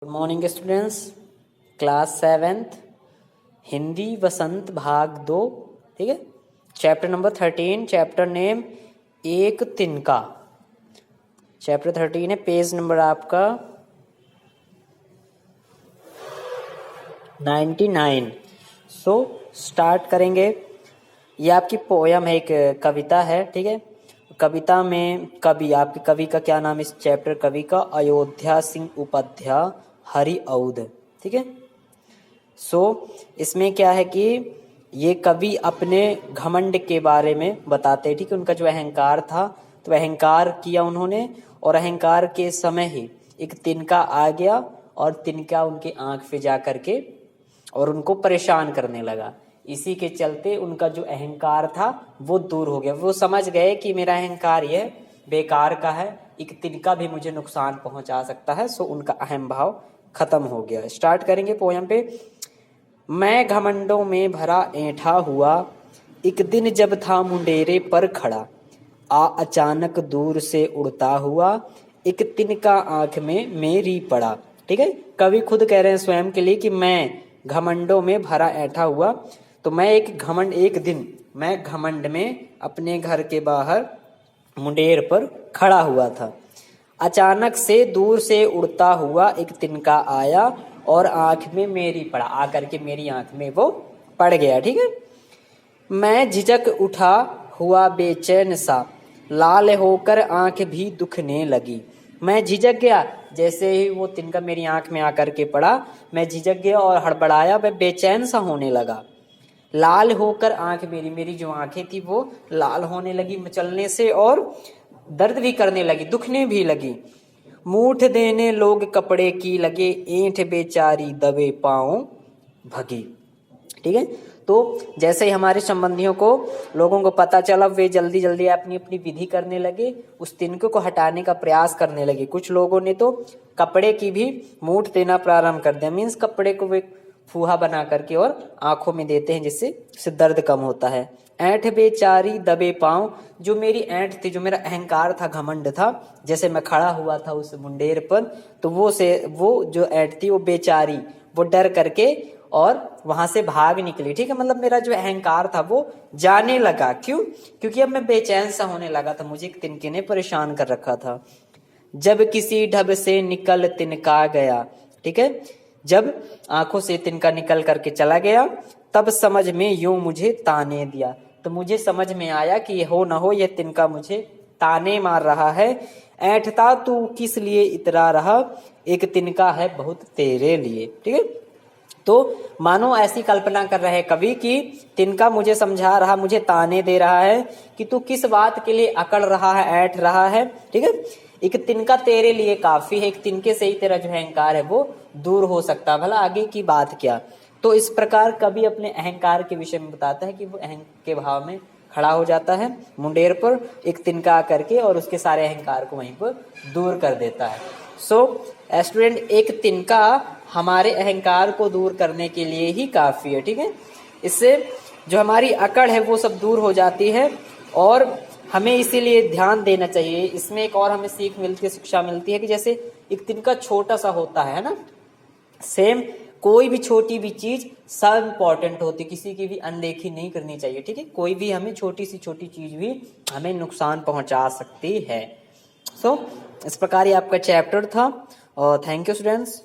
Good morning students. Class 7th Hindi Vasant भाग 2। ठीक है, चैप्टर नंबर 13, चैप्टर नेम एक तिनका। चैप्टर 13 है, पेज नंबर आपका 99। सो स्टार्ट करेंगे। ये आपकी पोयम है, एक कविता है। ठीक है, कविता में कवि, आपके कवि का क्या नाम है इस चैप्टर कवि का? अयोध्या सिंह उपाध्याय हरि औध। ठीक है, सो इसमें क्या है कि ये कवि अपने घमंड के बारे में बताते हैं। ठीक है, उनका जो अहंकार था, तो अहंकार किया उन्होंने, और अहंकार के समय ही एक तिनका आ गया और तिनका उनके आंख पे जा करके और उनको परेशान करने लगा। इसी के चलते उनका जो अहंकार था वो दूर हो गया। वो समझ गए कि मेरा अहंकार यह बेकार का है, एक तिनका भी मुझे नुकसान पहुंचा सकता है। सो उनका अहम भाव खत्म हो गया। स्टार्ट करेंगे पोयम पे। मैं घमंडों में भरा ऐंठा हुआ, एक दिन जब था मुंडेरे पर खड़ा, अचानक दूर से उड़ता हुआ, एक तिनका आंख में मेरी पड़ा। ठीक है, कवि खुद कह रहे हैं स्वयं के लिए कि मैं घमंडों में भरा ऐंठा हुआ। तो मैं एक दिन मैं घमंड में अपने घर के बाहर मुंडेर पर खड़ा हुआ था। अचानक से दूर से उड़ता हुआ एक तिनका आया और आंख में मेरी पड़ा, आकर के मेरी आंख में वो पड़ गया। ठीक है, मैं झिझक उठा हुआ बेचैन सा, लाल होकर आंख भी दुखने लगी। मैं झिझक गया, जैसे ही वो तिनका मेरी आंख में आकर के पड़ा, मैं झिझक गया और हड़बड़ाया, मैं बेचैन सा होने लगा। लाल होकर आंख मेरी जो आंखें थी वो लाल होने लगी चलने से, और दर्द भी करने लगी, दुखने भी लगी। मूठ देने लोग कपड़े की लगे, ऐंठ बेचारी दबे पांव भगी। ठीक है, तो जैसे ही हमारे संबंधियों को, लोगों को पता चला, वे जल्दी जल्दी अपनी अपनी विधि करने लगे, उस तिनके को हटाने का प्रयास करने लगे। कुछ लोगों ने तो कपड़े की भी मूठ देना प्रारंभ कर दिया, मीन्स कपड़े को वे फूहा बना करके और आंखों में देते हैं, जिससे दर्द कम होता है। ऐंठ बेचारी दबे पांव, जो मेरी ऐंठ थी, जो मेरा अहंकार था, घमंड था, जैसे मैं खड़ा हुआ था उस मुंडेर पर, तो वो जो ऐंठ थी वो बेचारी, वो डर करके और वहां से भाग निकली। ठीक है, मतलब मेरा जो अहंकार था वो जाने लगा। क्यों? क्योंकि अब मैं बेचैन सा होने लगा था, मुझे एक तिनके ने परेशान कर रखा था। जब किसी ढब से निकल तिनका गया। ठीक है, जब आंखों से तिनका निकल करके चला गया, तब समझ में यूं मुझे ताने दिया। तो मुझे समझ में आया कि ये हो ना हो, ये तिनका मुझे ताने मार रहा है। ऐंठता तू किस लिए इतरा रहा, एक तिनका है बहुत तेरे लिए। ठीक है, तो मानो ऐसी कल्पना कर रहे कवि कि तिनका मुझे समझा रहा, मुझे ताने दे रहा है कि तू किस बात के लिए अकड़ रहा है, ऐंठ रहा है। ठीक है, एक तिनका तेरे लिए काफी है, एक तिनके से ही तेरा जो अहंकार है वो दूर हो सकता, भला आगे की बात क्या। तो इस प्रकार कवि अपने अहंकार के विषय में बताता है कि वो अहंकार के भाव में खड़ा हो जाता है मुंडेर पर, एक तिनका आकर के, और उसके सारे अहंकार को वहीं पर दूर कर देता है। सो स्टूडेंट, एक तिनका हमारे अहंकार को दूर करने के लिए ही काफी है। ठीक है, इससे जो हमारी अकड़ है वो सब दूर हो जाती है, और हमें इसीलिए ध्यान देना चाहिए। इसमें एक और हमें सीख मिलती है, शिक्षा मिलती है कि जैसे एक तिनका छोटा सा होता है ना, सेम कोई भी छोटी भी चीज सब इम्पोर्टेंट होती, किसी की भी अनदेखी नहीं करनी चाहिए। ठीक है, कोई भी हमें छोटी सी छोटी चीज भी हमें नुकसान पहुंचा सकती है। सो इस प्रकार ये आपका चैप्टर था, और थैंक यू स्टूडेंट्स।